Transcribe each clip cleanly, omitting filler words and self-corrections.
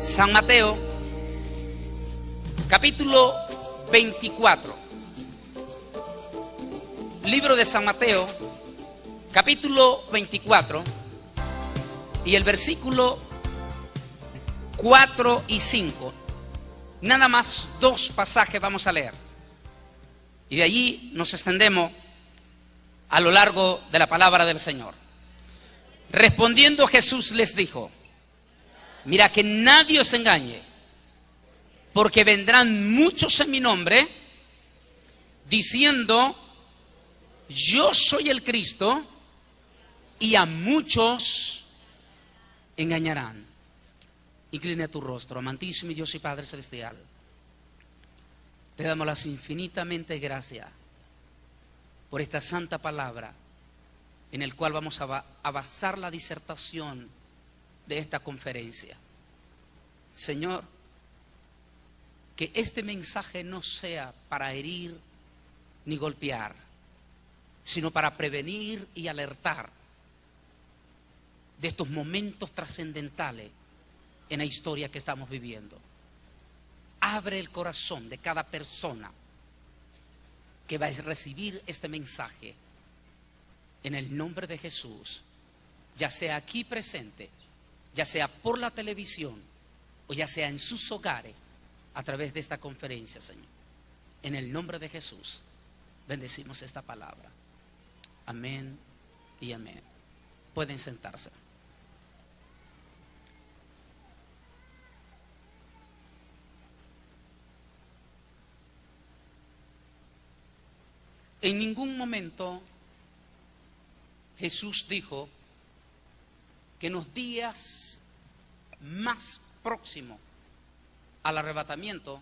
San Mateo, capítulo 24. Libro de San Mateo, capítulo 24, y el versículo 4 y 5. Nada más dos pasajes vamos a leer. Y de allí nos extendemos a lo largo de la palabra del Señor. Respondiendo Jesús les dijo: mira que nadie os engañe, porque vendrán muchos en mi nombre, diciendo: yo soy el Cristo, y a muchos engañarán. Inclina tu rostro, amantísimo Dios y Padre Celestial. Te damos las infinitamente gracias por esta santa palabra, en el cual vamos a basar la disertación de esta conferencia. Señor, que este mensaje no sea para herir ni golpear, sino para prevenir y alertar de estos momentos trascendentales en la historia que estamos viviendo. Abre el corazón de cada persona que va a recibir este mensaje en el nombre de Jesús, ya sea aquí presente, ya sea por la televisión o ya sea en sus hogares a través de esta conferencia, Señor. En el nombre de Jesús bendecimos esta palabra. Amén y amén. Pueden sentarse. En ningún momento Jesús dijo que en los días más próximos al arrebatamiento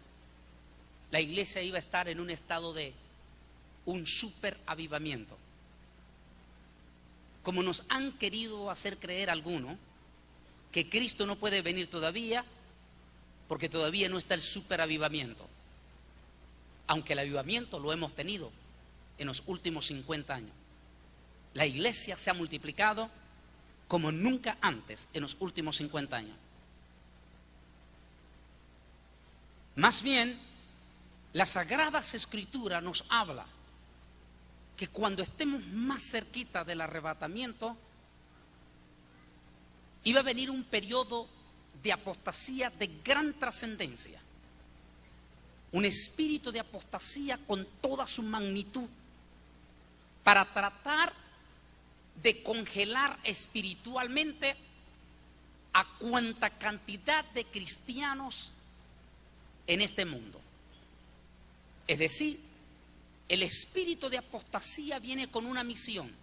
la iglesia iba a estar en un estado de un superavivamiento, como nos han querido hacer creer algunos, que Cristo no puede venir todavía porque todavía no está el superavivamiento, aunque el avivamiento lo hemos tenido en los últimos 50 años. La iglesia se ha multiplicado como nunca antes en los últimos 50 años. Más bien, las Sagradas Escrituras nos habla que cuando estemos más cerquita del arrebatamiento, iba a venir un periodo de apostasía de gran trascendencia. Un espíritu de apostasía con toda su magnitud, para tratar de congelar espiritualmente a cuanta cantidad de cristianos en este mundo. Es decir, el espíritu de apostasía viene con una misión: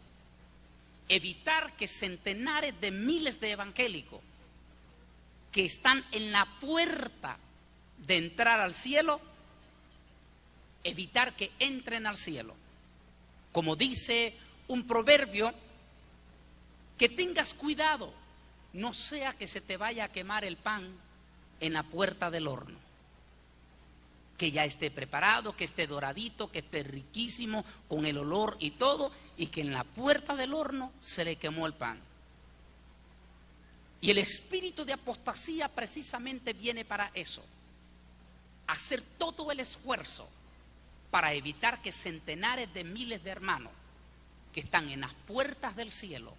evitar que centenares de miles de evangélicos que están en la puerta de entrar al cielo, evitar que entren al cielo. Como dice un proverbio, que tengas cuidado, no sea que se te vaya a quemar el pan en la puerta del horno. Que ya esté preparado, que esté doradito, que esté riquísimo, con el olor y todo, y que en la puerta del horno se le quemó el pan. Y el espíritu de apostasía precisamente viene para eso: hacer todo el esfuerzo para evitar que centenares de miles de hermanos que están en las puertas del cielo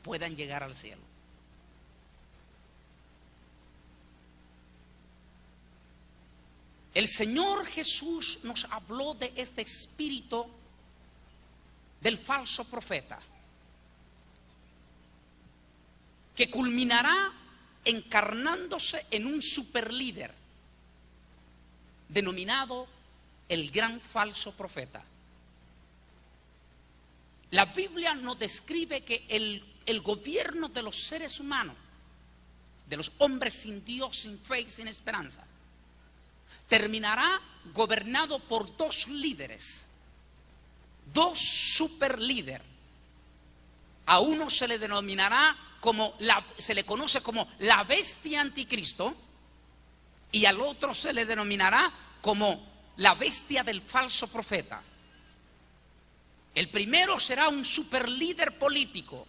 puedan llegar al cielo. El Señor Jesús nos habló de este espíritu del falso profeta, que culminará encarnándose en un superlíder denominado el gran falso profeta. La Biblia nos describe que el gobierno de los seres humanos, de los hombres sin Dios, sin fe y sin esperanza, terminará gobernado por dos líderes, dos superlíderes. A uno se le denominará se le conoce como la bestia anticristo, y al otro se le denominará como la bestia del falso profeta. El primero será un superlíder político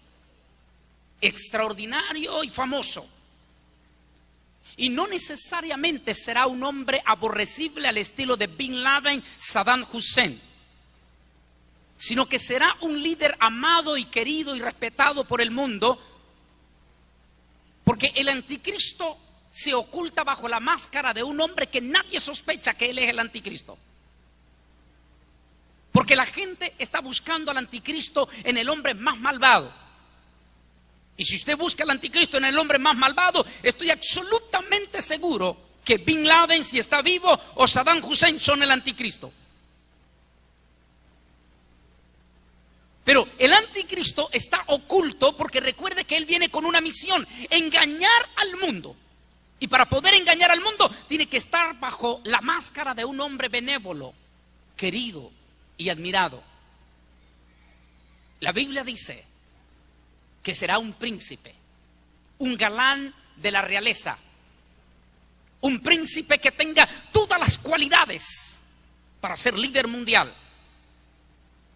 extraordinario y famoso, Y no necesariamente será un hombre aborrecible al estilo de Bin Laden, Saddam Hussein, sino que será un líder amado y querido y respetado por el mundo, porque el anticristo se oculta bajo la máscara de un hombre que nadie sospecha que él es el anticristo. Porque la gente está buscando al anticristo en el hombre más malvado. Y si usted busca al anticristo en el hombre más malvado, estoy absolutamente seguro que Bin Laden, si está vivo, o Saddam Hussein son el anticristo. Pero el anticristo está oculto porque recuerde que él viene con una misión: engañar al mundo. Y para poder engañar al mundo tiene que estar bajo la máscara de un hombre benévolo, querido y admirado. La Biblia dice que será un príncipe, un galán de la realeza, un príncipe que tenga todas las cualidades para ser líder mundial,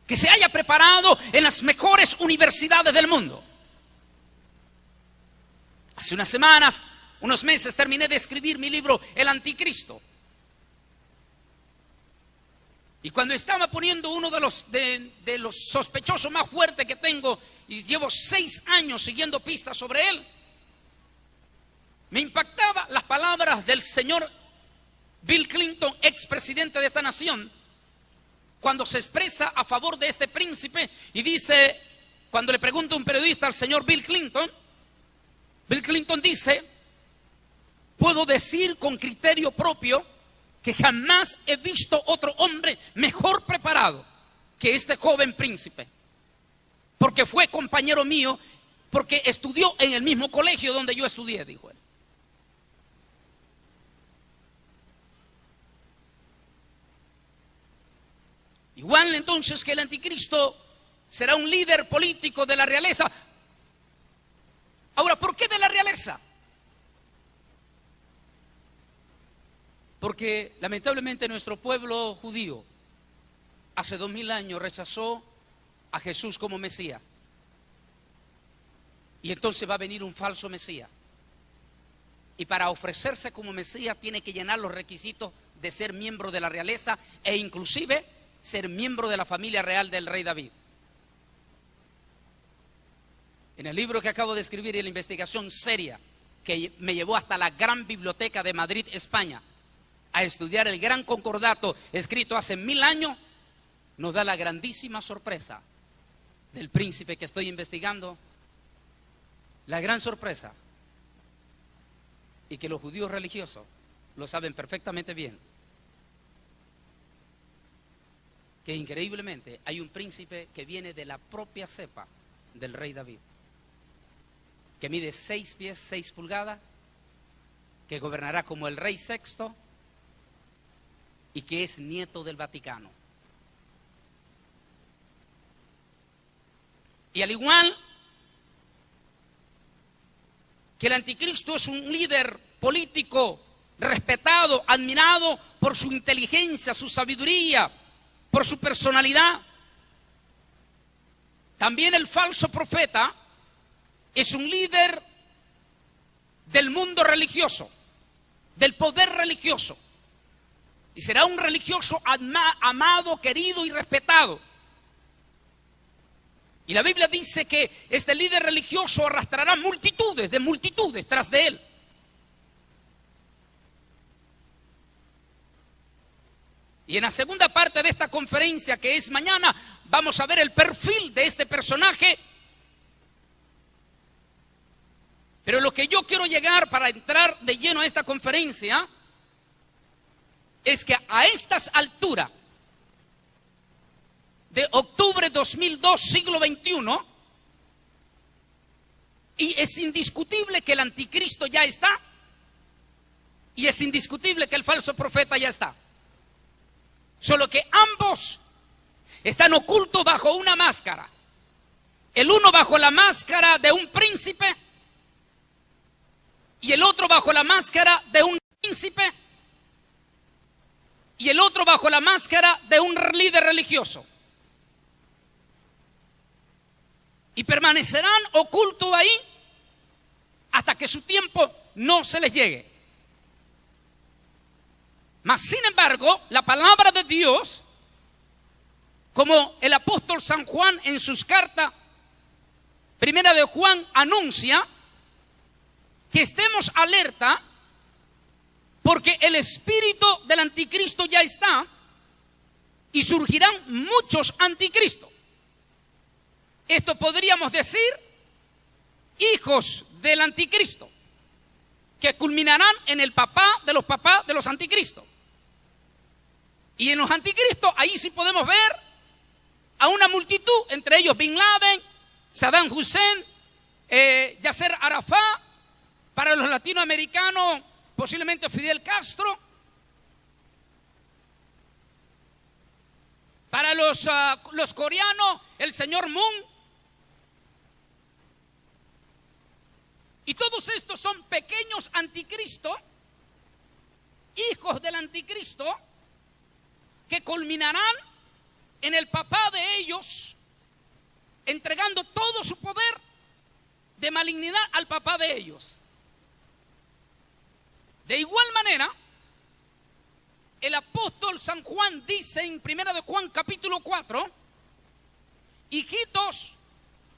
que se haya preparado en las mejores universidades del mundo. Hace unas semanas, unos meses, terminé de escribir mi libro El Anticristo. Y cuando estaba poniendo uno de los sospechosos más fuertes que tengo, y llevo 6 años siguiendo pistas sobre él, me impactaba las palabras del señor Bill Clinton, expresidente de esta nación, cuando se expresa a favor de este príncipe y dice, cuando le pregunta un periodista al señor Bill Clinton dice: puedo decir con criterio propio que jamás he visto otro hombre mejor preparado que este joven príncipe, porque fue compañero mío, porque estudió en el mismo colegio donde yo estudié, dijo él. Igual entonces que el anticristo será un líder político de la realeza. Ahora, ¿por qué de la realeza? Porque lamentablemente nuestro pueblo judío hace 2000 años rechazó a Jesús como Mesías. Y entonces va a venir un falso Mesías. Y para ofrecerse como Mesías tiene que llenar los requisitos de ser miembro de la realeza e inclusive ser miembro de la familia real del rey David. En el libro que acabo de escribir y la investigación seria que me llevó hasta la gran biblioteca de Madrid, España, a estudiar el gran concordato escrito hace 1000 años, nos da la grandísima sorpresa del príncipe que estoy investigando. La gran sorpresa, y que los judíos religiosos lo saben perfectamente bien, que increíblemente hay un príncipe que viene de la propia cepa del rey David, que mide 6 pies 6 pulgadas, que gobernará como el rey Sexto y que es nieto del Vaticano. Y al igual que el anticristo es un líder político respetado, admirado por su inteligencia, su sabiduría, por su personalidad, también el falso profeta es un líder del mundo religioso, del poder religioso, y será un religioso amado, querido y respetado. Y la Biblia dice que este líder religioso arrastrará multitudes de multitudes tras de él. Y en la segunda parte de esta conferencia, que es mañana, vamos a ver el perfil de este personaje. Pero lo que yo quiero llegar para entrar de lleno a esta conferencia es que a estas alturas de octubre 2002, siglo XXI, y es indiscutible que el anticristo ya está, y es indiscutible que el falso profeta ya está. Solo que ambos están ocultos bajo una máscara. El uno bajo la máscara de un príncipe y el otro bajo la máscara de un príncipe y el otro bajo la máscara de un líder religioso. Y permanecerán ocultos ahí hasta que su tiempo no se les llegue. Mas sin embargo, la palabra de Dios, como el apóstol San Juan en sus cartas, primera de Juan, anuncia que estemos alerta porque el espíritu del anticristo ya está y surgirán muchos anticristos. Esto podríamos decir hijos del anticristo, que culminarán en el papá de los anticristos. Y en los anticristos, ahí sí podemos ver a una multitud, entre ellos Bin Laden, Saddam Hussein, Yasser Arafat, para los latinoamericanos posiblemente Fidel Castro, para los coreanos el señor Moon. Y todos estos son pequeños anticristos, hijos del anticristo, que culminarán en el papá de ellos, entregando todo su poder de malignidad al papá de ellos. De igual manera, el apóstol San Juan dice en 1 de Juan capítulo 4, hijitos,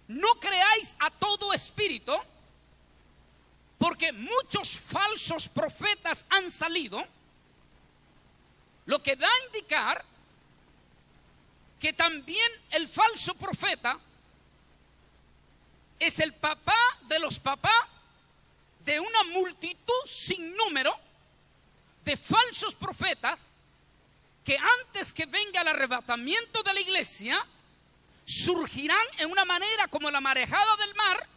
no creáis a todo espíritu, porque muchos falsos profetas han salido, lo que da a indicar que también el falso profeta es el papá de los papás de una multitud sin número de falsos profetas que antes que venga el arrebatamiento de la iglesia surgirán en una manera como la marejada del mar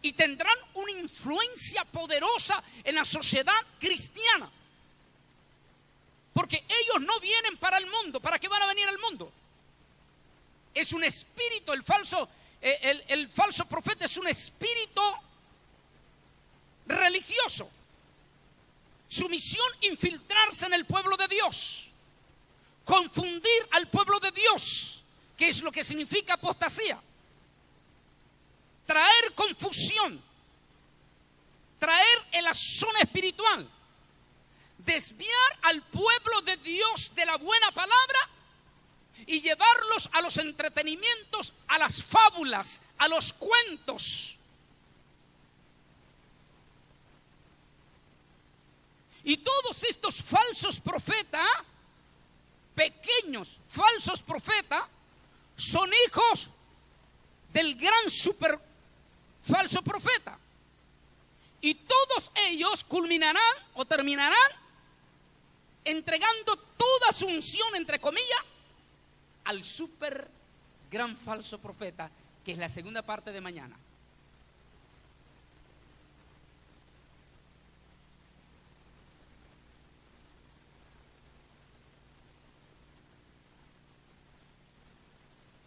y tendrán una influencia poderosa en la sociedad cristiana. Porque ellos no vienen para el mundo. ¿Para qué van a venir al mundo? Es un espíritu, el falso profeta es un espíritu religioso. Su misión, infiltrarse en el pueblo de Dios, confundir al pueblo de Dios, que es lo que significa apostasía, traer confusión, traer el asón espiritual, desviar al pueblo de Dios de la buena palabra y llevarlos a los entretenimientos, a las fábulas, a los cuentos. Y todos estos falsos profetas, pequeños falsos profetas, son hijos del gran super falso profeta. Y todos ellos culminarán o terminarán entregando toda su unción, entre comillas, al super gran falso profeta, que es la segunda parte de mañana.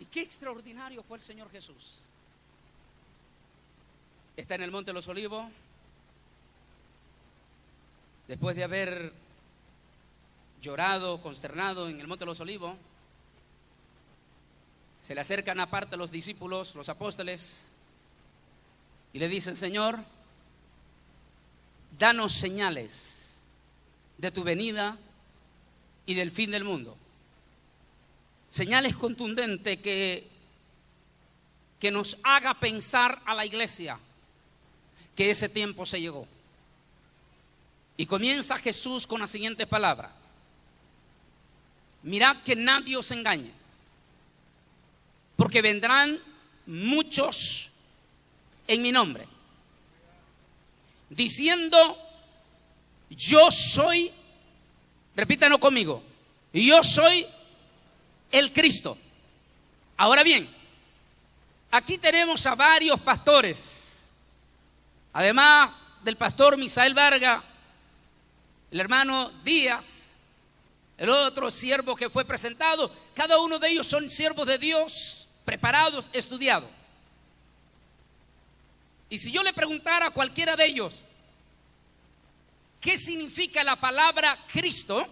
Y qué extraordinario fue el Señor Jesús. Está en el Monte de los Olivos, después de haber llorado, consternado en el Monte de los Olivos, se le acercan aparte los discípulos, los apóstoles, y le dicen: Señor, danos señales de tu venida y del fin del mundo. Señales contundentes que nos haga pensar a la iglesia que ese tiempo se llegó. Y comienza Jesús con la siguiente palabra: mirad que nadie os engañe, porque vendrán muchos en mi nombre, diciendo: yo soy, repítanlo conmigo, yo soy el Cristo. Ahora bien, aquí tenemos a varios pastores, además del pastor Misael Vargas, el hermano Díaz, el otro siervo que fue presentado. Cada uno de ellos son siervos de Dios, preparados, estudiados. Y si yo le preguntara a cualquiera de ellos qué significa la palabra Cristo,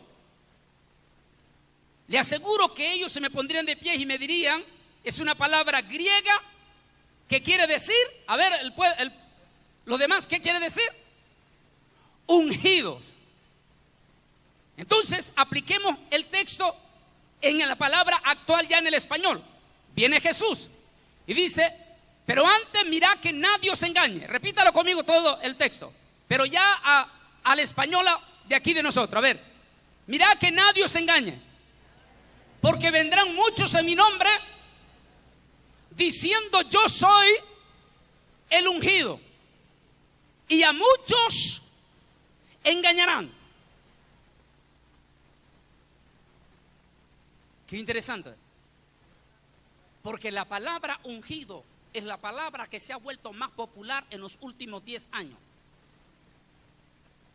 le aseguro que ellos se me pondrían de pie y me dirían: es una palabra griega que quiere decir, a ver, lo demás, ¿qué quiere decir? Ungidos. Entonces apliquemos el texto en la palabra actual ya en el español. Viene Jesús y dice: pero antes mirad que nadie os engañe. Repítalo conmigo todo el texto, pero ya al español de aquí de nosotros. A ver, mirad que nadie os engañe, porque vendrán muchos en mi nombre diciendo: yo soy el ungido, y a muchos engañarán. Qué interesante, porque la palabra ungido es la palabra que se ha vuelto más popular en los últimos 10 años.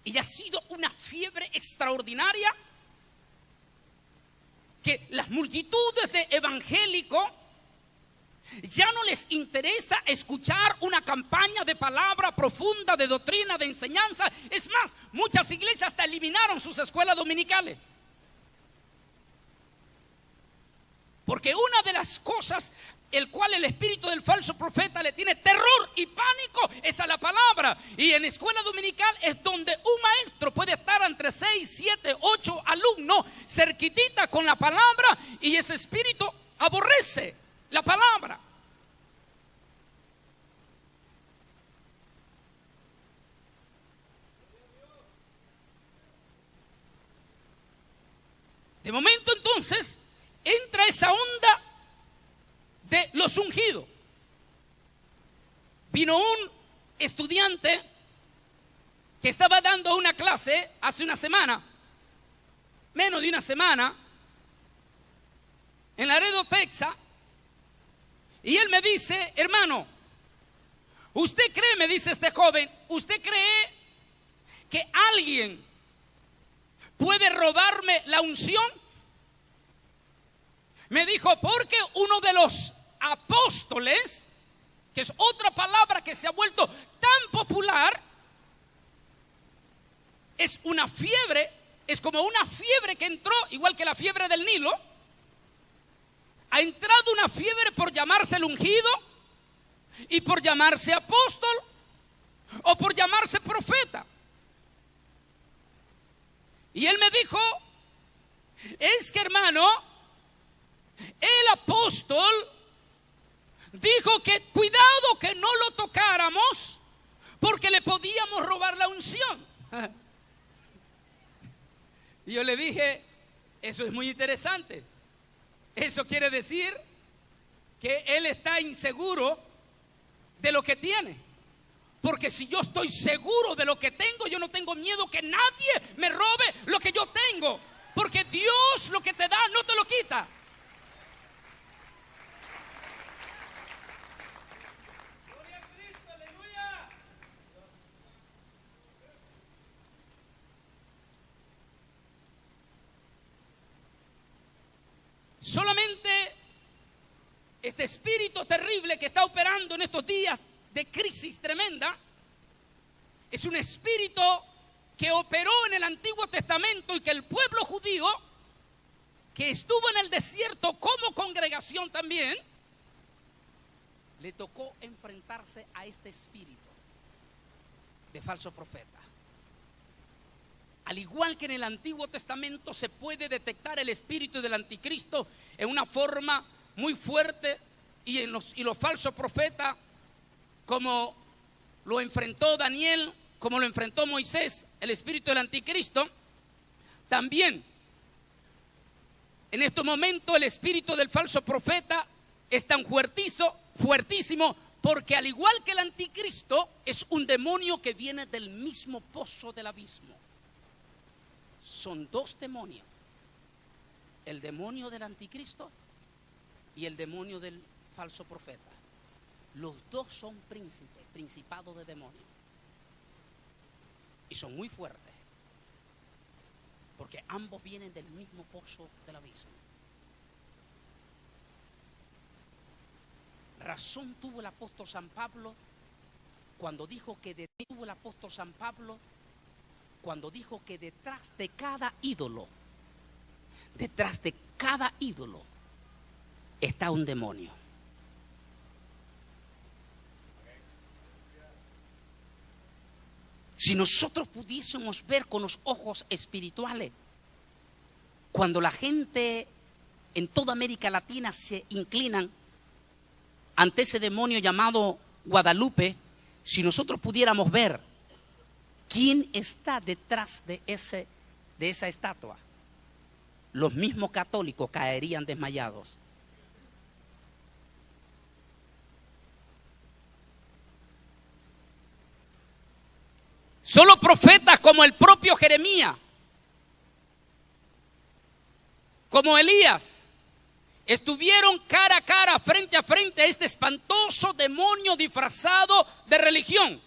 Y ha sido una fiebre extraordinaria que las multitudes de evangélicos ya no les interesa escuchar una campaña de palabra profunda, de doctrina, de enseñanza. Es más, muchas iglesias hasta eliminaron sus escuelas dominicales. Porque una de las cosas el cual el espíritu del falso profeta le tiene terror y pánico es a la palabra. Y en escuela dominical es donde un maestro puede estar entre 6, 7, 8 alumnos cerquitita con la palabra, y ese espíritu aborrece la palabra. De momento entonces entra esa onda de los ungidos. Vino un estudiante que estaba dando una clase hace una semana, menos de una semana, en Laredo, Texas, y él me dice: hermano, ¿usted cree, me dice este joven, usted cree que alguien puede robarme la unción? Me dijo, porque uno de los apóstoles, que es otra palabra que se ha vuelto tan popular, es una fiebre, es como una fiebre que entró, igual que la fiebre del Nilo. Ha entrado una fiebre por llamarse el ungido, y por llamarse apóstol, o por llamarse profeta. Y él me dijo: es que, hermano, el apóstol dijo que cuidado que no lo tocáramos porque le podíamos robar la unción. Y yo le dije: eso es muy interesante. Eso quiere decir que él está inseguro de lo que tiene. Porque si yo estoy seguro de lo que tengo, yo no tengo miedo que nadie me robe lo que yo tengo. Porque Dios lo que te da no te lo quita. Solamente este espíritu terrible que está operando en estos días de crisis tremenda es un espíritu que operó en el Antiguo Testamento, y que el pueblo judío, que estuvo en el desierto como congregación también, le tocó enfrentarse a este espíritu de falso profeta. Al igual que en el Antiguo Testamento se puede detectar el espíritu del anticristo en una forma muy fuerte, y los falsos profetas, como lo enfrentó Daniel, como lo enfrentó Moisés, el espíritu del anticristo, también en estos momentos el espíritu del falso profeta es tan fuertísimo, porque al igual que el anticristo es un demonio que viene del mismo pozo del abismo. Son dos demonios: el demonio del anticristo y el demonio del falso profeta. Los dos son principados de demonios, y son muy fuertes, porque ambos vienen del mismo pozo del abismo. Razón tuvo el apóstol San Pablo cuando dijo que detuvo el apóstol San Pablo cuando dijo que detrás de cada ídolo está un demonio. Si nosotros pudiésemos ver con los ojos espirituales cuando la gente en toda América Latina se inclinan ante ese demonio llamado Guadalupe, si nosotros pudiéramos ver quién está detrás de esa estatua, los mismos católicos caerían desmayados. Solo profetas como el propio Jeremías, como Elías, estuvieron cara a cara, frente a frente a este espantoso demonio disfrazado de religión,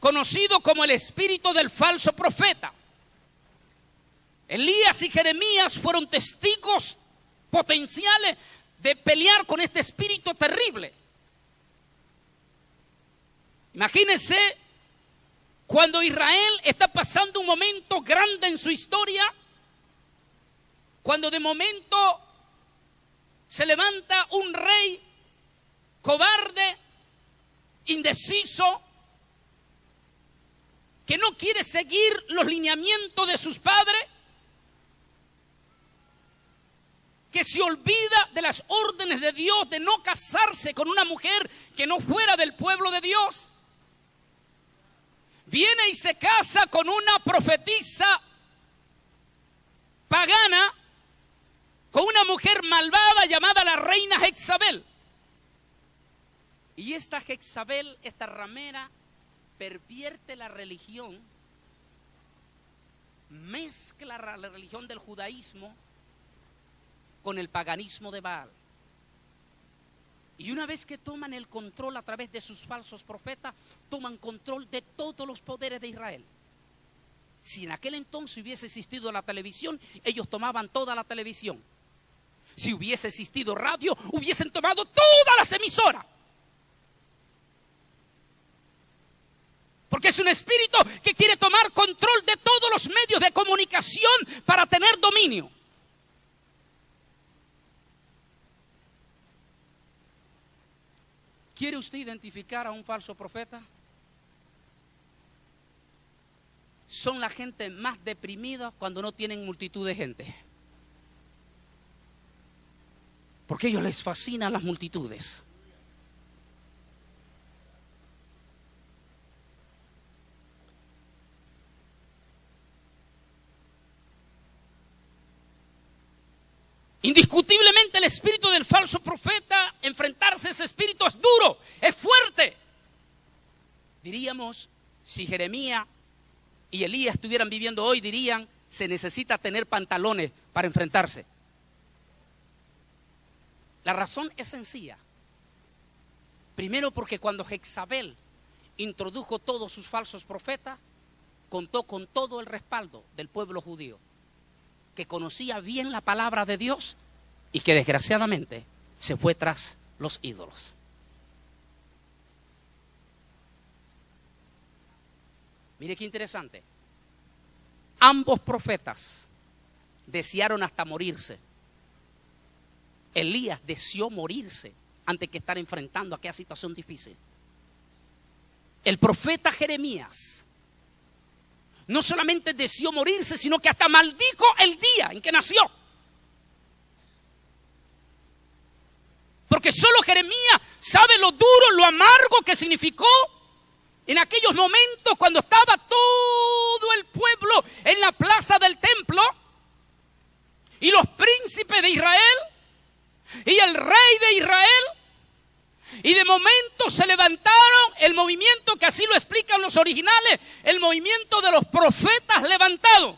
conocido como el espíritu del falso profeta. Elías y Jeremías fueron testigos potenciales de pelear con este espíritu terrible. Imagínense cuando Israel está pasando un momento grande en su historia, cuando de momento se levanta un rey cobarde, indeciso, que no quiere seguir los lineamientos de sus padres, que se olvida de las órdenes de Dios de no casarse con una mujer que no fuera del pueblo de Dios. Viene y se casa con una profetisa pagana, con una mujer malvada llamada la reina Jezabel. Y esta Jezabel, esta ramera, pervierte la religión, mezcla la religión del judaísmo con el paganismo de Baal. Y una vez que toman el control a través de sus falsos profetas, toman control de todos los poderes de Israel. Si en aquel entonces hubiese existido la televisión, ellos tomaban toda la televisión. Si hubiese existido radio, hubiesen tomado todas las emisoras. Porque es un espíritu que quiere tomar control de todos los medios de comunicación para tener dominio. ¿Quiere usted identificar a un falso profeta? Son la gente más deprimida cuando no tienen multitud de gente. Porque a ellos les fascinan las multitudes. Indiscutiblemente el espíritu del falso profeta, enfrentarse a ese espíritu es duro, es fuerte. Diríamos, si Jeremías y Elías estuvieran viviendo hoy, dirían, se necesita tener pantalones para enfrentarse. La razón es sencilla. Primero porque cuando Jezabel introdujo todos sus falsos profetas, contó con todo el respaldo del pueblo judío, que conocía bien la palabra de Dios y que desgraciadamente se fue tras los ídolos. Mire qué interesante. Ambos profetas desearon hasta morirse. Elías deseó morirse antes que estar enfrentando aquella situación difícil. El profeta Jeremías no solamente deseó morirse, sino que hasta maldijo el día en que nació. Porque solo Jeremías sabe lo duro, lo amargo que significó en aquellos momentos cuando estaba todo el pueblo en la plaza del templo y los príncipes de Israel y el rey de Israel, y de momento se levantaron el movimiento que así lo explican los originales, el movimiento de los profetas levantados.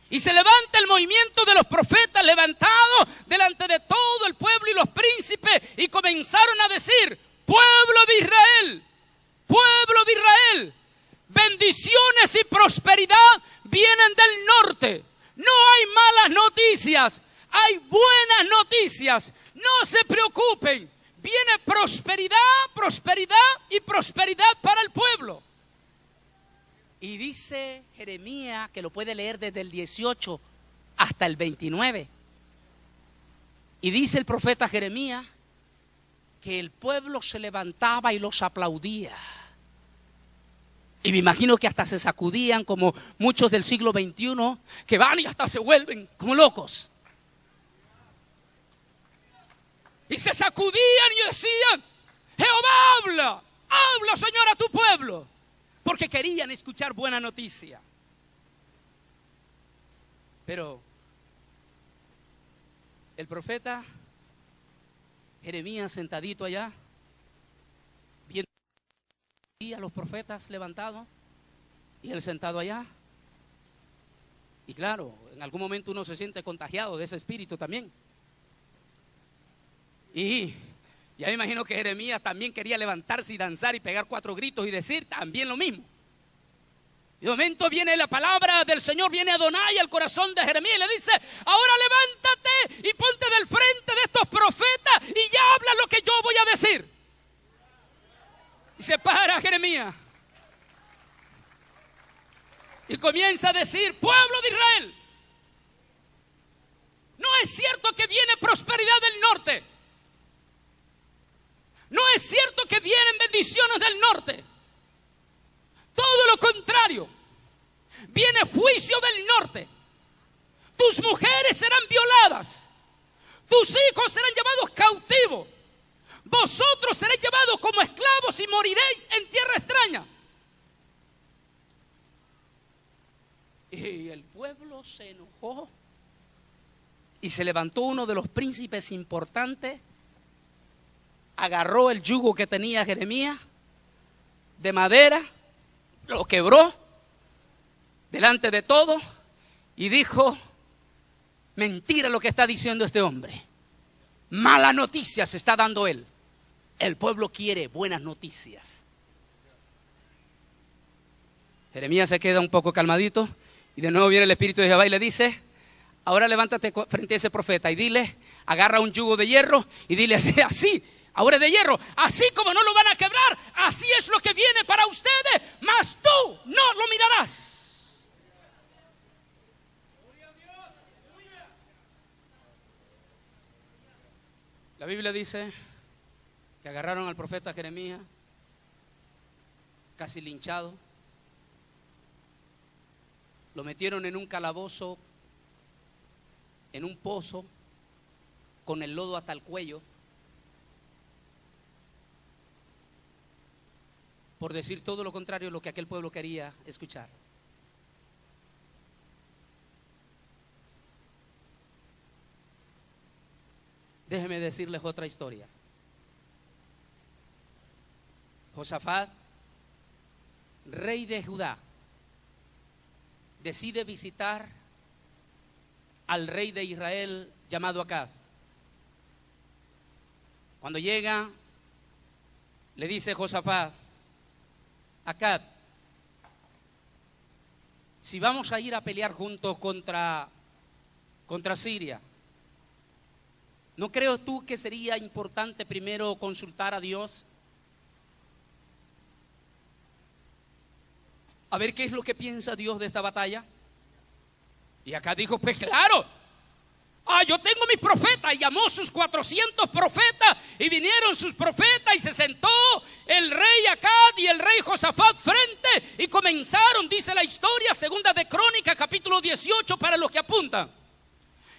Y se levanta el movimiento de los profetas levantados delante de todo el pueblo y los príncipes, y comenzaron a decir: pueblo de Israel, bendiciones y prosperidad vienen del norte. No hay malas noticias, hay buenas noticias. No se preocupen, viene prosperidad, prosperidad y prosperidad para el pueblo. Y dice Jeremías, que lo puede leer desde el 18 hasta el 29. Y dice el profeta Jeremías que el pueblo se levantaba y los aplaudía. Y me imagino que hasta se sacudían como muchos del siglo XXI, que van y hasta se vuelven como locos. Y se sacudían y decían: Jehová habla, habla, Señor, a tu pueblo. Porque querían escuchar buena noticia. Pero el profeta Jeremías sentadito allá, viendo a los profetas levantados y él sentado allá. Y claro, en algún momento uno se siente contagiado de ese espíritu también. Y ya me imagino que Jeremías también quería levantarse y danzar y pegar 4 gritos y decir también lo mismo. Y de momento viene la palabra del Señor, viene Adonai al corazón de Jeremías y le dice: ahora levántate y ponte del frente de estos profetas y ya habla lo que yo voy a decir. Y se para Jeremías y comienza a decir: pueblo de Israel, no es cierto que viene prosperidad del norte. No es cierto que vienen bendiciones del norte. Todo lo contrario, viene juicio del norte. Tus mujeres serán violadas, tus hijos serán llevados cautivos, vosotros seréis llevados como esclavos y moriréis en tierra extraña. Y el pueblo se enojó y se levantó uno de los príncipes importantes, agarró el yugo que tenía Jeremías de madera, lo quebró delante de todos y dijo: mentira lo que está diciendo este hombre, mala noticia se está dando él. El pueblo quiere buenas noticias. Jeremías se queda un poco calmadito y de nuevo viene el Espíritu de Jehová y le dice: ahora levántate frente a ese profeta y dile, agarra un yugo de hierro y dile así, ahora de hierro, así como no lo van a quebrar, así es lo que viene para ustedes, mas tú no lo mirarás. La Biblia dice que agarraron al profeta Jeremías, casi linchado, lo metieron en un calabozo, en un pozo, con el lodo hasta el cuello, por decir todo lo contrario de lo que aquel pueblo quería escuchar. Déjeme decirles otra historia. Josafat, rey de Judá, decide visitar al rey de Israel llamado Acaz. Cuando llega, le dice Josafat: Acaz, si vamos a ir a pelear juntos contra Siria, ¿no creo tú que sería importante primero consultar a Dios? A ver qué es lo que piensa Dios de esta batalla. Y acá dijo: pues claro, yo tengo mis profetas. Y llamó sus 400 profetas y vinieron sus profetas y se sentó el rey Acaz y el rey Josafat frente y comenzaron, dice la historia, segunda de Crónicas capítulo 18 para los que apuntan.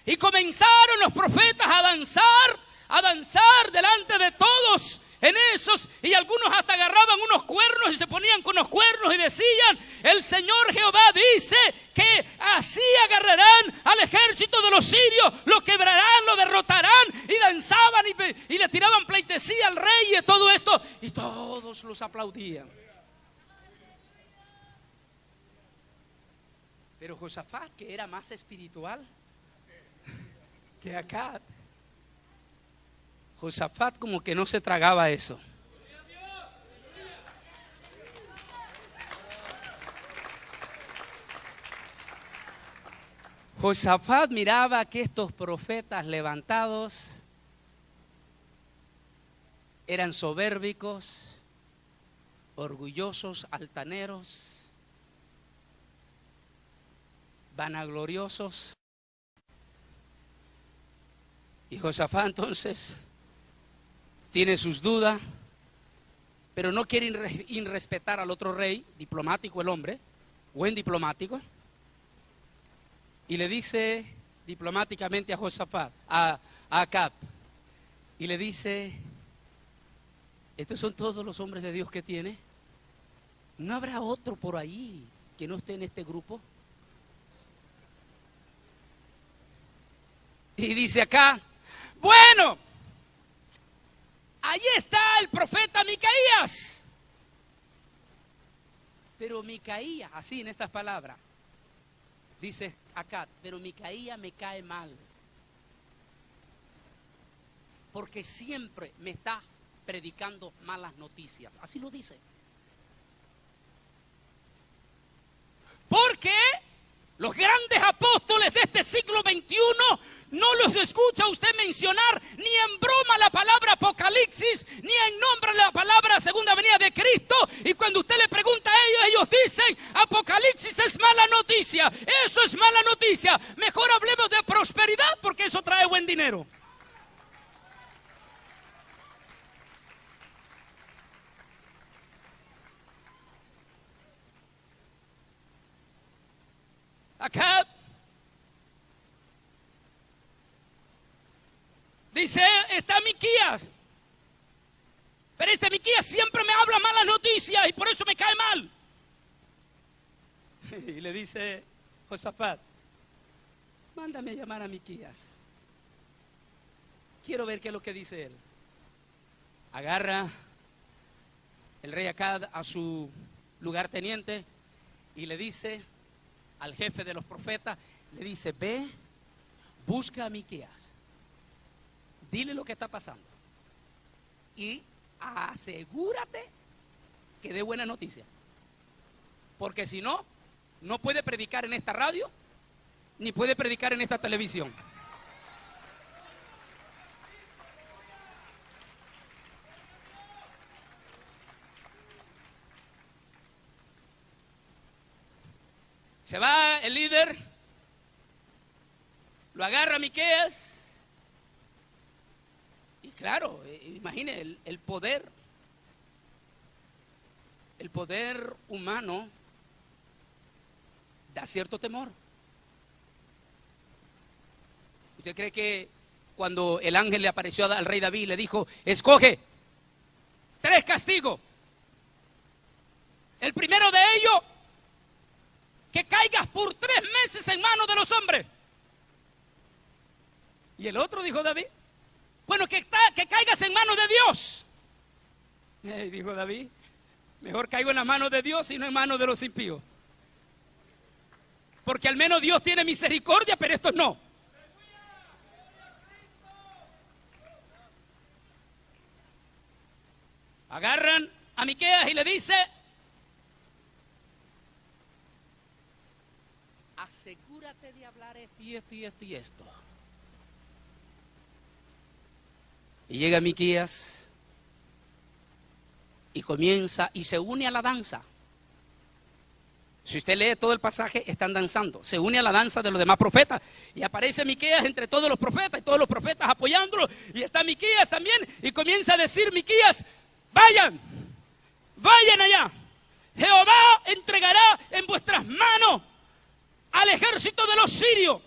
Y comenzaron los profetas a danzar delante de todos en esos, y algunos hasta agarraban unos cuernos y se ponían con los cuernos y decían: el Señor Jehová dice que así agarrarán al ejército de los sirios, lo quebrarán, lo derrotarán, y danzaban y le tiraban pleitesía al rey y todo esto, y todos los aplaudían. Pero Josafat, que era más espiritual que Acaz, Josafat como que no se tragaba eso. Josafat miraba que estos profetas levantados eran soberbicos, orgullosos, altaneros, vanagloriosos. Y Josafat entonces tiene sus dudas pero no quiere irrespetar al otro rey, diplomático el hombre, buen diplomático, y le dice diplomáticamente a Josafat, a Acab, y le dice: estos son todos los hombres de Dios que tiene. ¿No habrá otro por ahí que no esté en este grupo? Y dice acá: bueno, ahí está el profeta Micaías. Pero Micaías, así en estas palabras, dice acá: pero Micaías me cae mal, porque siempre me está predicando malas noticias. Así lo dice. Porque los grandes apóstoles de este siglo XXI no los escucha usted mencionar ni en broma la palabra Apocalipsis, ni en nombre la palabra segunda venida de Cristo. Y cuando usted le pregunta a ellos, ellos dicen: Apocalipsis es mala noticia, eso es mala noticia. Mejor hablemos de prosperidad, porque eso trae buen dinero. Acá dice: está Miquías, pero este Miquías siempre me habla malas noticias y por eso me cae mal. Y le dice Josafat: mándame a llamar a Miquías, quiero ver qué es lo que dice él. Agarra el rey Acab a su lugarteniente y le dice al jefe de los profetas, le dice: ve, busca a Miquías, dile lo que está pasando y asegúrate que dé buena noticia, porque si no, no puede predicar en esta radio ni puede predicar en esta televisión. Se va el líder, lo agarra a Miquías, y claro, imagine el poder humano da cierto temor. ¿Usted cree que cuando el ángel le apareció al rey David, le dijo: escoge 3 castigos? El primero de ellos, que caigas por 3 meses en manos de los hombres. Y el otro, dijo David, bueno, que caigas en manos de Dios. Dijo David: mejor caigo en las manos de Dios y no en manos de los impíos, porque al menos Dios tiene misericordia, pero estos no. Agarran a Miquías y le dice: asegúrate de hablar esto y esto y esto y esto. Y llega Miquías y comienza y se une a la danza. Si usted lee todo el pasaje, están danzando. Se une a la danza de los demás profetas. Y aparece Miquías entre todos los profetas, y todos los profetas apoyándolo. Y está Miquías también. Y comienza a decir Miquías: vayan allá. Jehová entregará en vuestras manos al ejército de los sirios.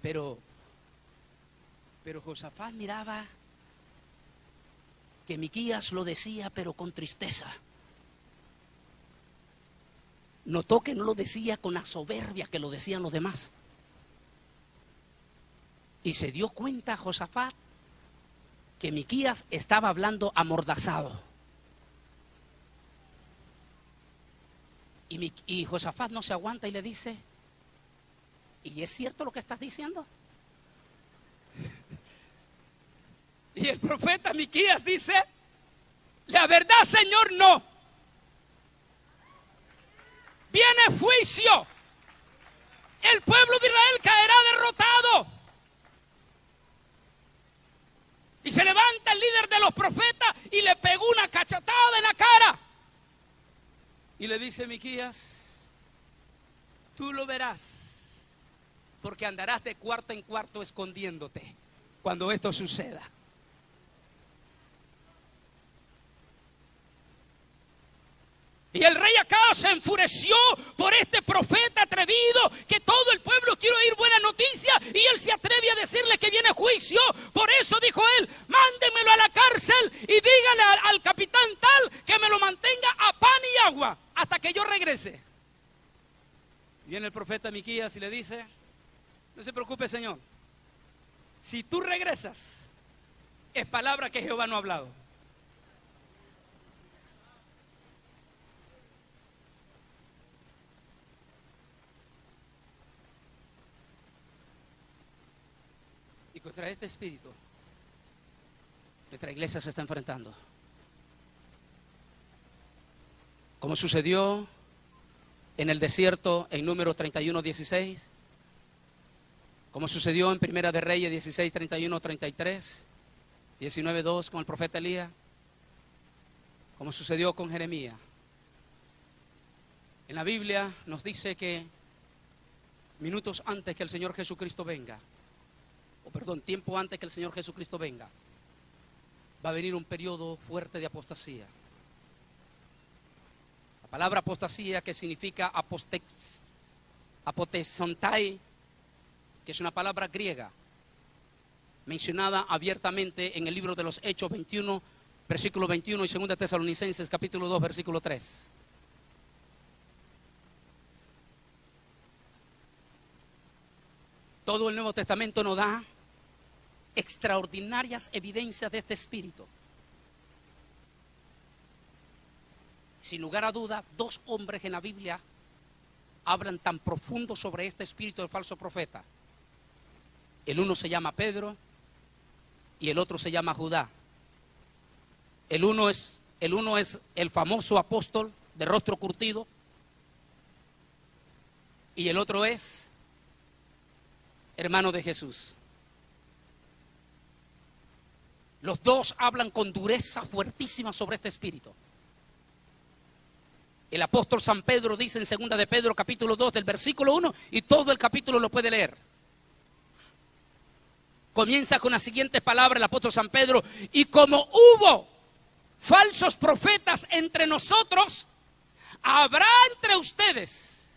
Pero Josafat miraba que Miquías lo decía, pero con tristeza. Notó que no lo decía con la soberbia que lo decían los demás. Y se dio cuenta Josafat que Miquías estaba hablando amordazado. Y Josafat no se aguanta y le dice: ¿y es cierto lo que estás diciendo? Y el profeta Miquías dice: la verdad, Señor, no. Viene juicio. El pueblo de Israel caerá derrotado. Y se levanta el líder de los profetas y le pegó una cachetada en la cara. Y le dice Miquías: tú lo verás, porque andarás de cuarto en cuarto escondiéndote cuando esto suceda. Y el rey Acab se enfureció por este profeta atrevido, que todo el pueblo quiere oír buena noticia, y él se atreve a decirle que viene juicio. Por eso dijo él: mándemelo a la cárcel y dígale al capitán tal que me lo mantenga a pan y agua hasta que yo regrese. Viene el profeta Miquías y le dice: no se preocupe, señor, si tú regresas, es palabra que Jehová no ha hablado. Y contra este espíritu nuestra iglesia se está enfrentando, como sucedió en el desierto en Números 31:16, como sucedió en Primera de Reyes 16:31-33, 19:2 con el profeta Elías, como sucedió con Jeremías. En la Biblia nos dice que minutos antes que el Señor Jesucristo venga, tiempo antes que el Señor Jesucristo venga, va a venir un periodo fuerte de apostasía. La palabra apostasía, que significa apotesontai, que es una palabra griega, mencionada abiertamente en el libro de los Hechos 21, versículo 21, y 2 Tesalonicenses, capítulo 2, versículo 3. Todo el Nuevo Testamento nos da extraordinarias evidencias de este espíritu. Sin lugar a duda, 2 hombres en la Biblia hablan tan profundo sobre este espíritu del falso profeta. El uno se llama Pedro y el otro se llama Judá. El uno es el famoso apóstol de rostro curtido, y el otro es hermano de Jesús. Los dos hablan con dureza fuertísima sobre este espíritu. El apóstol San Pedro dice en 2 de Pedro capítulo 2 del versículo 1, y todo el capítulo lo puede leer. Comienza con las siguientes palabras el apóstol San Pedro: y como hubo falsos profetas entre nosotros, habrá entre ustedes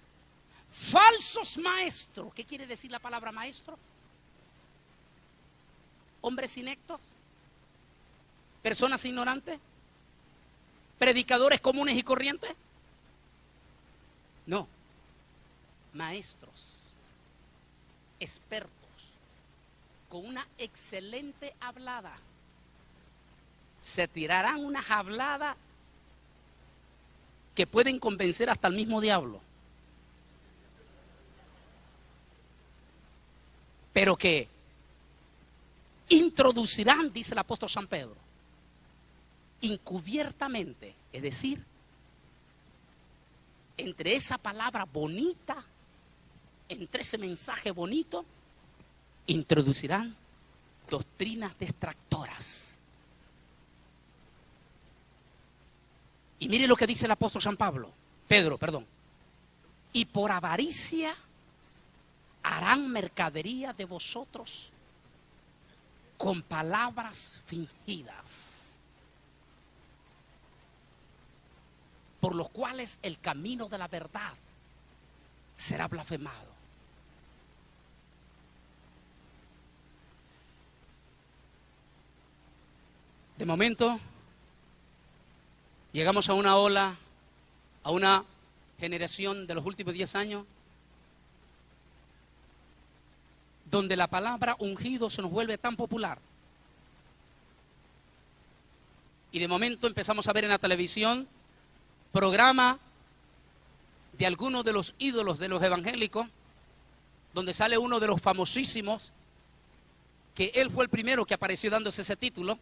falsos maestros. ¿Qué quiere decir la palabra maestro? Hombres ineptos, personas ignorantes, predicadores comunes y corrientes. No, maestros, expertos, con una excelente hablada. Se tirarán unas habladas que pueden convencer hasta el mismo diablo, pero que introducirán, dice el apóstol San Pedro, encubiertamente, es decir, entre esa palabra bonita, entre ese mensaje bonito, introducirán doctrinas distractoras. Y mire lo que dice el apóstol San Pedro, y por avaricia harán mercadería de vosotros con palabras fingidas, por los cuales el camino de la verdad será blasfemado. De momento, llegamos a una ola, a una generación de los últimos 10 años, donde la palabra ungido se nos vuelve tan popular. Y de momento empezamos a ver en la televisión programa de algunos de los ídolos de los evangélicos, donde sale uno de los famosísimos, que él fue el primero que apareció dándose ese título,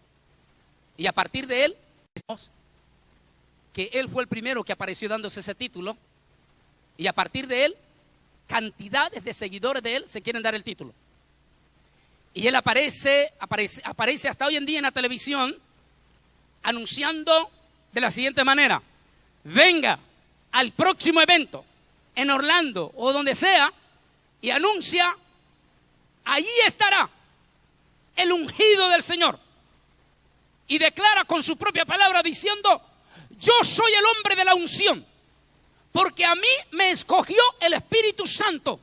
y a partir de él, cantidades de seguidores de él se quieren dar el título. Y él aparece hasta hoy en día en la televisión, anunciando de la siguiente manera: venga al próximo evento en Orlando o donde sea y anuncia, allí estará el ungido del Señor. Y declara con su propia palabra diciendo: yo soy el hombre de la unción, porque a mí me escogió el Espíritu Santo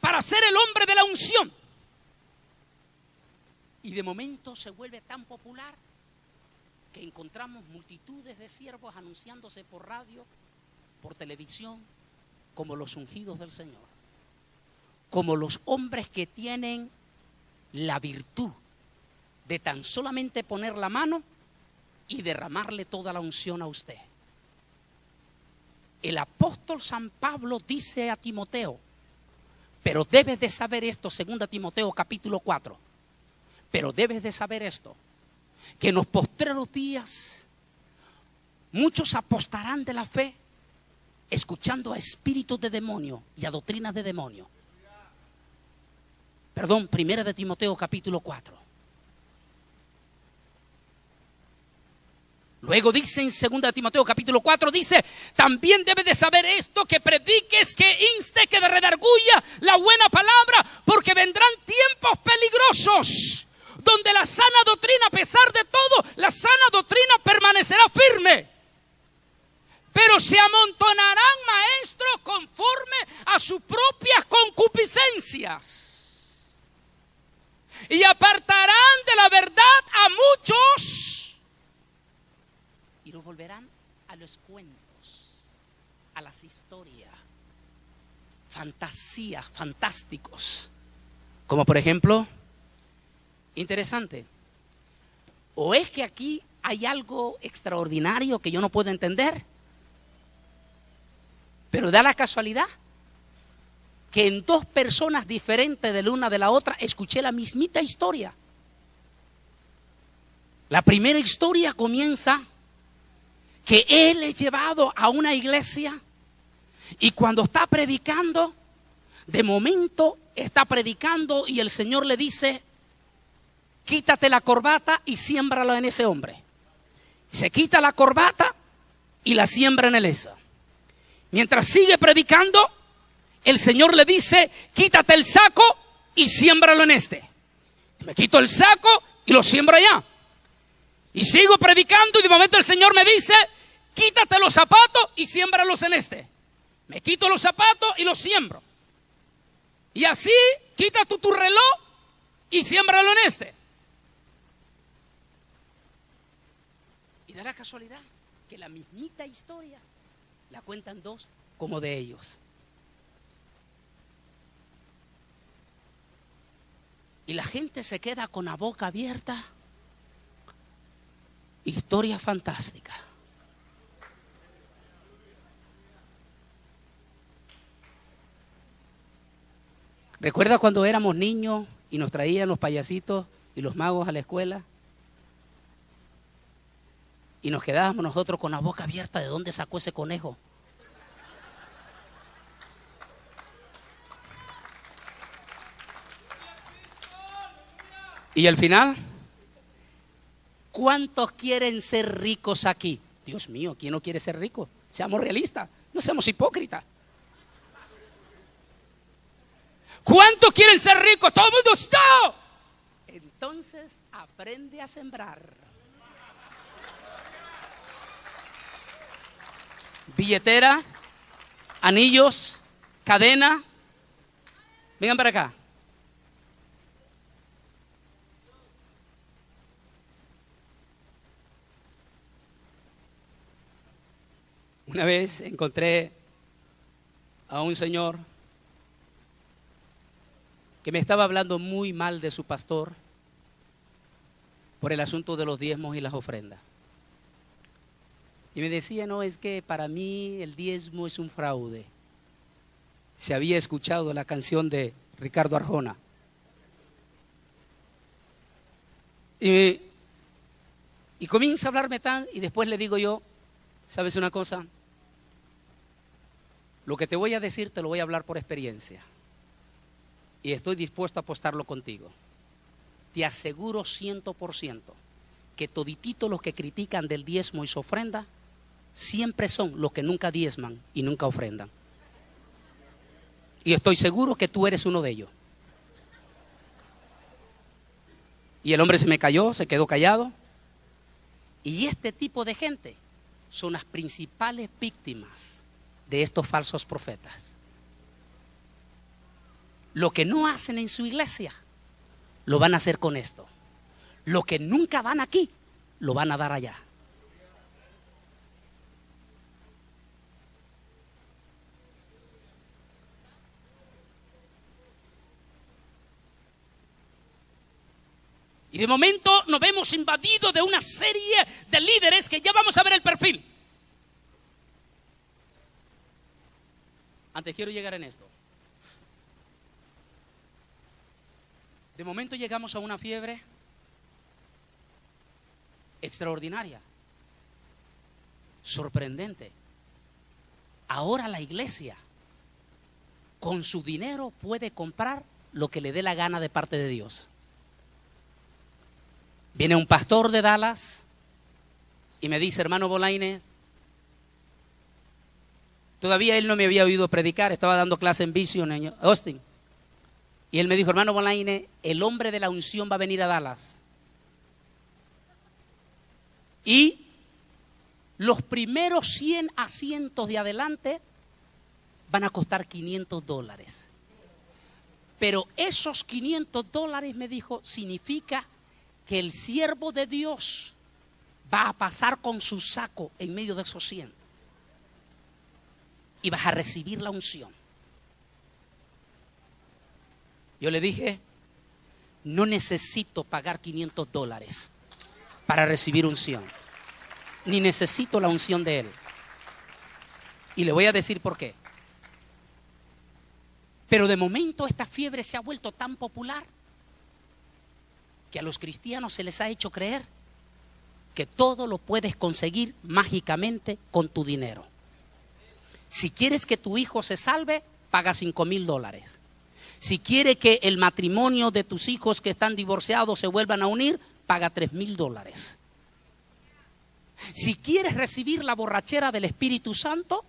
para ser el hombre de la unción. Y de momento se vuelve tan popular que encontramos multitudes de siervos anunciándose por radio, por televisión, como los ungidos del Señor, como los hombres que tienen la virtud de tan solamente poner la mano y derramarle toda la unción a usted. El apóstol San Pablo dice a Timoteo, pero debes de saber esto, 2 Timoteo capítulo 4, pero debes de saber esto, que en los postreros días muchos apostarán de la fe, escuchando a espíritus de demonio y a doctrinas de demonio. Perdón, 1 Timoteo capítulo 4. Luego dice en 2 Timoteo capítulo 4, dice, también debes de saber esto, que prediques, que inste, que redarguya la buena palabra, porque vendrán tiempos peligrosos, donde la sana doctrina, a pesar de todo, la sana doctrina permanecerá firme. Pero se amontonarán maestros conforme a sus propias concupiscencias, y apartarán de la verdad a muchos, y los volverán a los cuentos, a las historias, fantasías, fantásticos. Como por ejemplo, interesante, o es que aquí hay algo extraordinario que yo no puedo entender, pero da la casualidad que en dos personas diferentes de la una de la otra escuché la mismita historia. La primera historia comienza que él es llevado a una iglesia y cuando está predicando, de momento está predicando y el Señor le dice, quítate la corbata y siémbralo en ese hombre. Se quita la corbata y la siembra en el esa. Mientras sigue predicando, el Señor le dice, quítate el saco y siémbralo en este. Me quito el saco y lo siembro allá. Y sigo predicando y de momento el Señor me dice, quítate los zapatos y siémbralos en este. Me quito los zapatos y los siembro. Y así, quita tu reloj y siémbralo en este. Y da la casualidad que la mismita historia la cuentan dos como de ellos. Y la gente se queda con la boca abierta. Historia fantástica. ¿Recuerda cuando éramos niños y nos traían los payasitos y los magos a la escuela? Y nos quedábamos nosotros con la boca abierta, ¿de dónde sacó ese conejo? Y al final, ¿cuántos quieren ser ricos aquí? Dios mío, ¿quién no quiere ser rico? Seamos realistas, no seamos hipócritas. ¿Cuántos quieren ser ricos? Todo el mundo está. Entonces aprende a sembrar. Billetera, anillos, cadena. Vengan para acá. Una vez encontré a un señor que me estaba hablando muy mal de su pastor por el asunto de los diezmos y las ofrendas. Y me decía, no, es que para mí el diezmo es un fraude. Se había escuchado la canción de Ricardo Arjona. Y comienza a hablarme tan, y después le digo yo, ¿sabes una cosa? Lo que te voy a decir te lo voy a hablar por experiencia. Y estoy dispuesto a apostarlo contigo. Te aseguro 100% que todititos los que critican del diezmo y su ofrenda siempre son los que nunca diezman y nunca ofrendan. Y estoy seguro que tú eres uno de ellos. Y el hombre se me cayó, se quedó callado. Y este tipo de gente son las principales víctimas de estos falsos profetas. Lo que no hacen en su iglesia, lo van a hacer con esto. Lo que nunca dan aquí, lo van a dar allá. Y de momento nos vemos invadidos de una serie de líderes que ya vamos a ver el perfil. Antes quiero llegar en esto. De momento llegamos a una fiebre extraordinaria, sorprendente. Ahora la iglesia con su dinero puede comprar lo que le dé la gana de parte de Dios. Viene un pastor de Dallas y me dice: hermano Bolaine, todavía él no me había oído predicar, estaba dando clase en Vision en Austin. Y él me dijo: hermano Bolaine, el hombre de la unción va a venir a Dallas. Y los primeros 100 asientos de adelante van a costar $500. Pero esos $500, me dijo, significa que el siervo de Dios va a pasar con su saco en medio de esos 100. Y vas a recibir la unción. Yo le dije: no necesito pagar $500 para recibir unción. Ni necesito la unción de él. Y le voy a decir por qué. Pero de momento esta fiebre se ha vuelto tan popular que a los cristianos se les ha hecho creer que todo lo puedes conseguir mágicamente con tu dinero. Si quieres que tu hijo se salve, paga $5,000. Si quieres que el matrimonio de tus hijos que están divorciados se vuelvan a unir, paga $3,000. Si quieres recibir la borrachera del Espíritu Santo,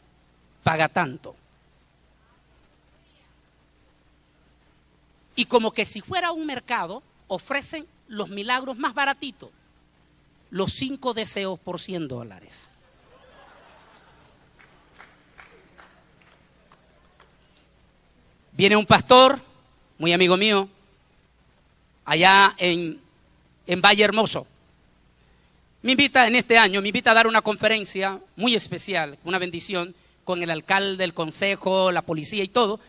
paga tanto. Y como que si fuera un mercado, ofrecen los milagros más baratitos. Los 5 deseos por $100. Viene un pastor, muy amigo mío, allá en Valle Hermoso. Me invita en este año, me invita a dar una conferencia muy especial, una bendición, con el alcalde, el consejo, la policía y todo.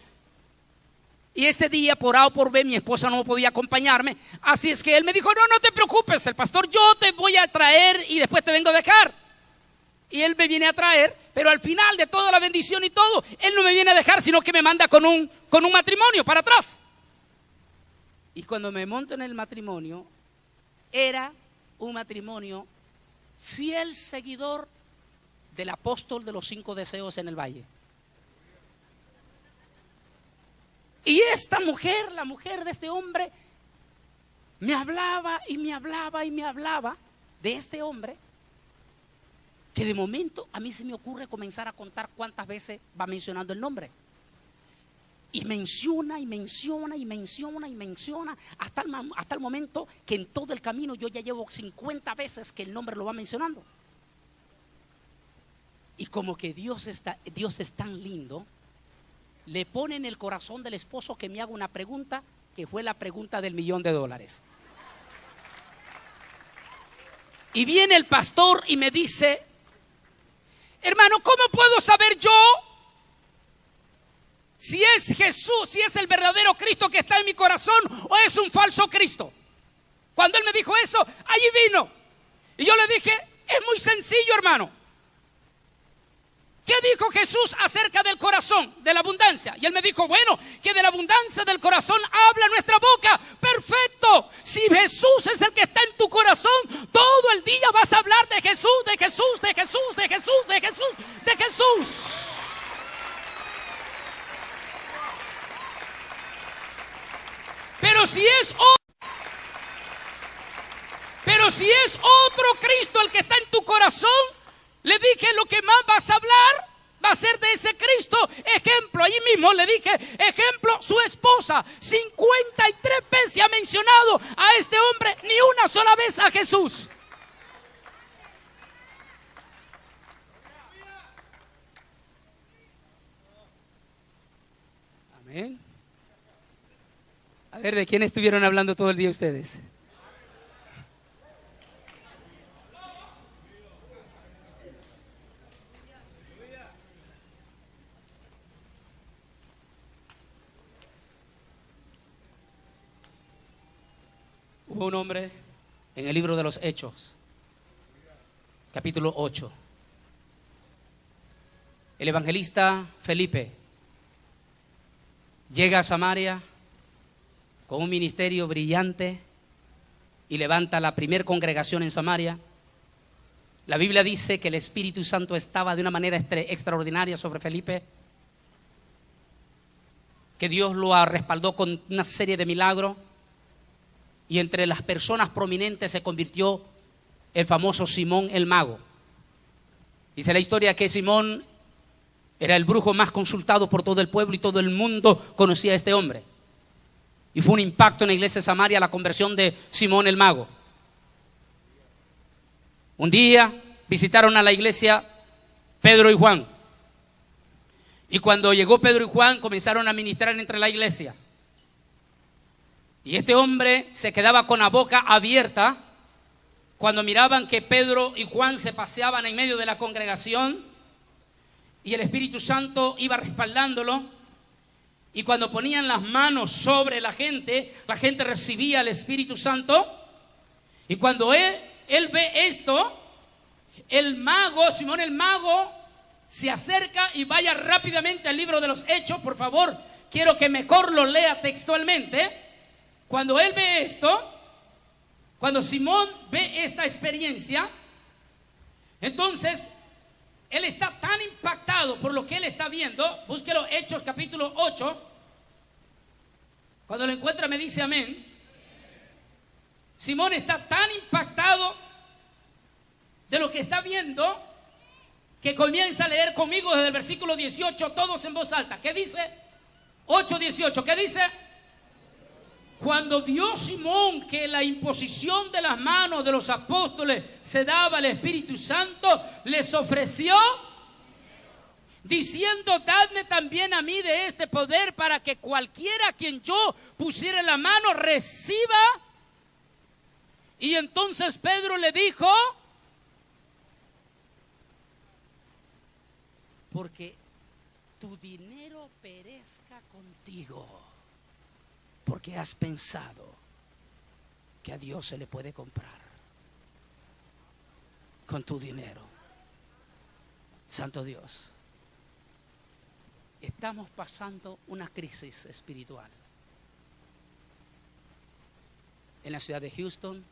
Y ese día, por A o por B, mi esposa no podía acompañarme. Así es que él me dijo: no te preocupes, el pastor, yo te voy a traer y después te vengo a dejar. Y él me viene a traer, pero al final de toda la bendición y todo, él no me viene a dejar, sino que me manda con un matrimonio para atrás. Y cuando me monto en el matrimonio, era un matrimonio fiel seguidor del apóstol de los 5 deseos en el valle. Y esta mujer, la mujer de este hombre, me hablaba y me hablaba y me hablaba de este hombre, que de momento a mí se me ocurre comenzar a contar cuántas veces va mencionando el nombre. Y menciona y menciona y menciona y menciona hasta el momento que en todo el camino yo ya llevo 50 veces que el nombre lo va mencionando. Y como que Dios es tan lindo, le pone en el corazón del esposo que me haga una pregunta, que fue la pregunta del $1,000,000. Y viene el pastor y me dice: hermano, ¿cómo puedo saber yo si es Jesús, si es el verdadero Cristo que está en mi corazón o es un falso Cristo? Cuando él me dijo eso, allí vino. Y yo le dije: es muy sencillo, hermano. ¿Qué dijo Jesús acerca del corazón, de la abundancia? Y él me dijo: bueno, que de la abundancia del corazón habla nuestra boca. Perfecto. Si Jesús es el que está en tu corazón, todo el día vas a hablar de Jesús, de Jesús, de Jesús, de Jesús, de Jesús, de Jesús. Pero si es otro Cristo el que está en tu corazón, le dije: lo que más vas a hablar va a ser de ese Cristo. Ejemplo, ahí mismo le dije: ejemplo, su esposa 53 veces ha mencionado a este hombre, ni una sola vez a Jesús. Amén. A ver, ¿de quién estuvieron hablando todo el día ustedes? Hubo un hombre en el libro de los Hechos, capítulo 8. El evangelista Felipe llega a Samaria con un ministerio brillante y levanta la primer congregación en Samaria. La Biblia dice que el Espíritu Santo estaba de una manera extraordinaria sobre Felipe, que Dios lo respaldó con una serie de milagros, y entre las personas prominentes se convirtió el famoso Simón el Mago. Dice la historia que Simón era el brujo más consultado por todo el pueblo y todo el mundo conocía a este hombre. Y fue un impacto en la iglesia de Samaria la conversión de Simón el Mago. Un día visitaron a la iglesia Pedro y Juan. Y cuando llegó Pedro y Juan comenzaron a ministrar entre la iglesia. Y este hombre se quedaba con la boca abierta cuando miraban que Pedro y Juan se paseaban en medio de la congregación y el Espíritu Santo iba respaldándolo. Y cuando ponían las manos sobre la gente recibía el Espíritu Santo. Y cuando él ve esto, el mago, Simón el Mago, se acerca y vaya rápidamente al libro de los Hechos. Por favor, quiero que mejor lo lea textualmente. Cuando él ve esto, cuando Simón ve esta experiencia, entonces él está tan impactado por lo que él está viendo. Búsquelo, Hechos capítulo 8. Cuando lo encuentra me dice amén. Simón está tan impactado de lo que está viendo que comienza a leer conmigo desde el versículo 18, todos en voz alta. ¿Qué dice? 8:18. ¿Qué dice? Cuando vio Simón que la imposición de las manos de los apóstoles se daba al Espíritu Santo, les ofreció diciendo: dadme también a mí de este poder, para que cualquiera a quien yo pusiera la mano reciba. Y entonces Pedro le dijo: porque tu dinero perezca contigo, porque has pensado que a Dios se le puede comprar con tu dinero. Santo Dios, estamos pasando una crisis espiritual en la ciudad de Houston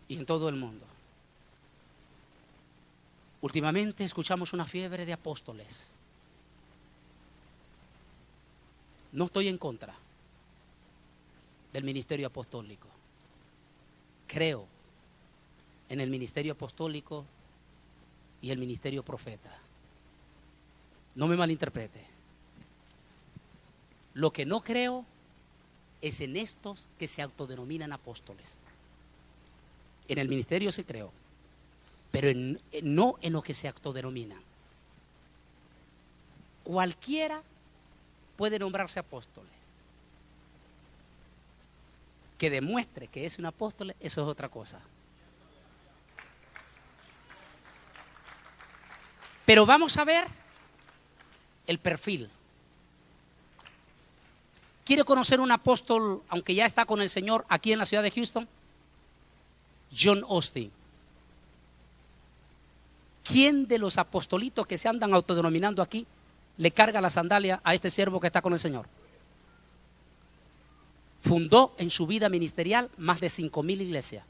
y en todo el mundo. Últimamente escuchamos una fiebre de apóstoles. No estoy en contra del ministerio apostólico. Creo en el ministerio apostólico y el ministerio profeta. No me malinterprete. Lo que no creo es en estos que se autodenominan apóstoles. En el ministerio sí creo, pero no en los que se autodenominan. Cualquiera puede nombrarse apóstoles. Que demuestre que es un apóstol, eso es otra cosa. Pero vamos a ver el perfil. ¿Quiere conocer un apóstol, aunque ya está con el Señor aquí en la ciudad de Houston? John Austin. ¿Quién de los apostolitos que se andan autodenominando aquí le carga la sandalia a este siervo que está con el Señor? Fundó en su vida ministerial más de 5,000 iglesias.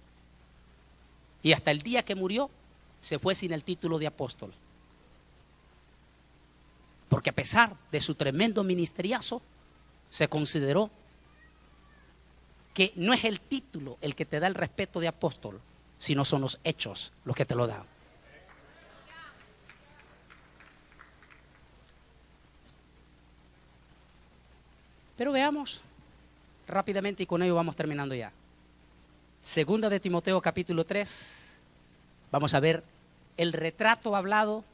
Y hasta el día que murió, se fue sin el título de apóstol. Porque a pesar de su tremendo ministeriazo, se consideró que no es el título el que te da el respeto de apóstol, sino son los hechos los que te lo dan. Pero veamos rápidamente, y con ello vamos terminando ya. Segunda de Timoteo capítulo 3. Vamos a ver el retrato hablado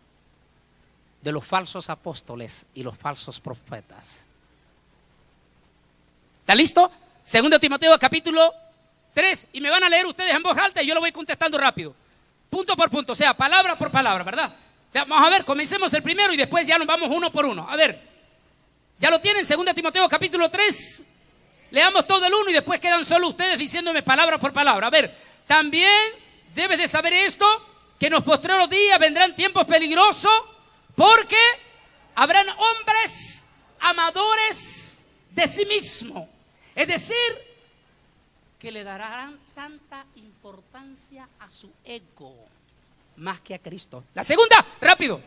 de los falsos apóstoles y los falsos profetas. ¿Está listo? 2 Timoteo capítulo 3, y me van a leer ustedes en voz alta y yo lo voy contestando rápido, punto por punto, o sea, palabra por palabra, ¿verdad? Vamos a ver, comencemos el primero y después ya nos vamos uno por uno. A ver, ¿ya lo tienen? 2 Timoteo capítulo 3, leamos todo el 1 y después quedan solo ustedes diciéndome palabra por palabra. A ver, también debes de saber esto, que en los postreros días vendrán tiempos peligrosos, porque habrán hombres amadores de sí mismos. Es decir, que le darán tanta importancia a su ego más que a Cristo. La segunda, rápido.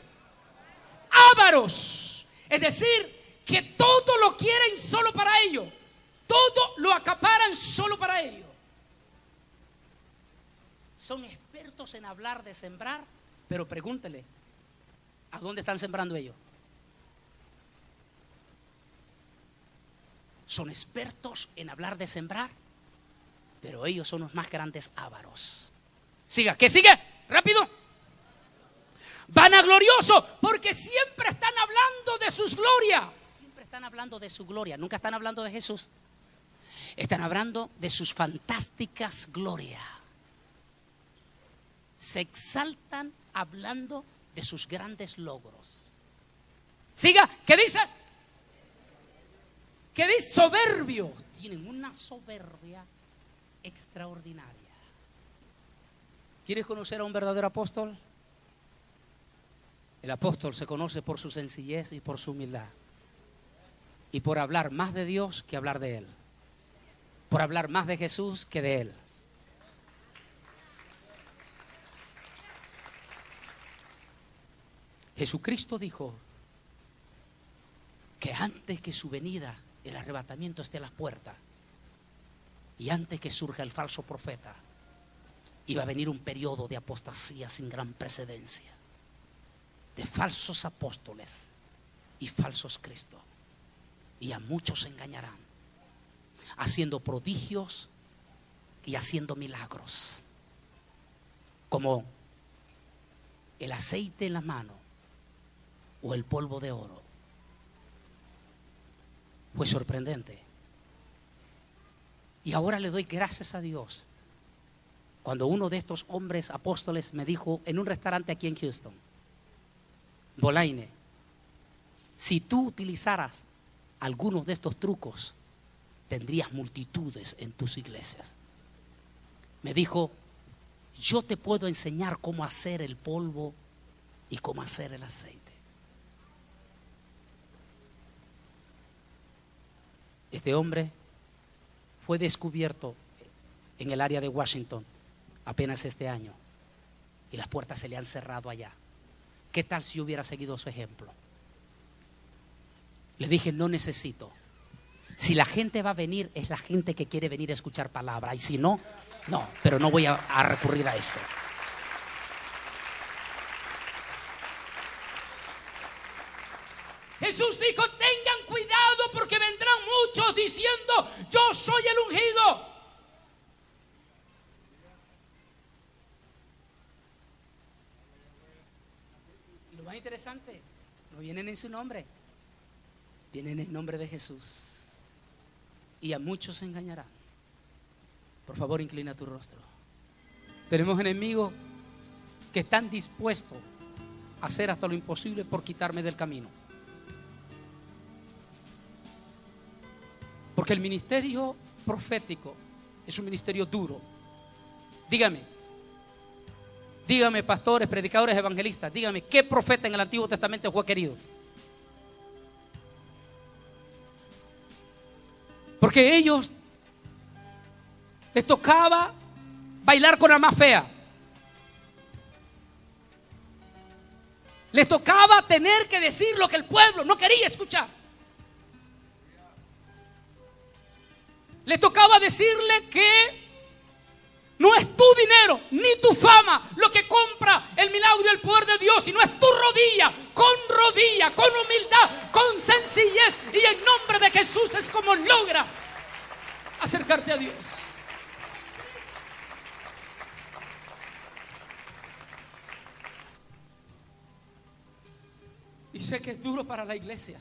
Ávaros. Es decir, que todo lo quieren solo para ellos. Todo lo acaparan solo para ellos. Son expertos en hablar de sembrar, pero pregúntele, ¿a dónde están sembrando ellos? Son expertos en hablar de sembrar, pero ellos son los más grandes ávaros. Siga, ¿qué sigue? Rápido. Vanaglorioso, porque siempre están hablando de sus glorias. Siempre están hablando de su gloria, nunca están hablando de Jesús. Están hablando de sus fantásticas glorias. Se exaltan hablando de sus grandes logros. Siga, ¿qué dice? ¿Qué dice? Soberbio. Tienen una soberbia extraordinaria. ¿Quieres conocer a un verdadero apóstol? El apóstol se conoce por su sencillez y por su humildad. Y por hablar más de Dios que hablar de Él. Por hablar más de Jesús que de Él. Jesucristo dijo que antes que su venida, el arrebatamiento esté a las puertas, y antes que surja el falso profeta, iba a venir un periodo de apostasía sin gran precedencia, de falsos apóstoles y falsos Cristos, y a muchos engañarán, haciendo prodigios y haciendo milagros, como el aceite en la mano o el polvo de oro. Fue sorprendente. Y ahora le doy gracias a Dios cuando uno de estos hombres apóstoles me dijo en un restaurante aquí en Houston: Bolaine, si tú utilizaras algunos de estos trucos, tendrías multitudes en tus iglesias. Me dijo: yo te puedo enseñar cómo hacer el polvo y cómo hacer el aceite. Este hombre fue descubierto en el área de Washington apenas este año y las puertas se le han cerrado allá. ¿Qué tal si yo hubiera seguido su ejemplo? Le dije: no necesito. Si la gente va a venir, es la gente que quiere venir a escuchar palabra, y si no, no, pero no voy a recurrir a esto. Jesús dijo: tengan cuidado porque vendrán muchos diciendo: yo soy el ungido. Y lo más interesante, no vienen en su nombre, vienen en el nombre de Jesús. Y a muchos se engañarán. Por favor, inclina tu rostro. Tenemos enemigos que están dispuestos a hacer hasta lo imposible por quitarme del camino. Porque el ministerio profético es un ministerio duro. Dígame, pastores, predicadores, evangelistas, dígame, ¿qué profeta en el Antiguo Testamento fue querido? Porque ellos les tocaba bailar con la más fea. Les tocaba tener que decir lo que el pueblo no quería escuchar. Les tocaba decirle que no es tu dinero ni tu fama lo que compra el milagro y el poder de Dios, sino es tu rodilla, con humildad, con sencillez, y en nombre de Jesús es como logra acercarte a Dios. Y sé que es duro para la iglesia.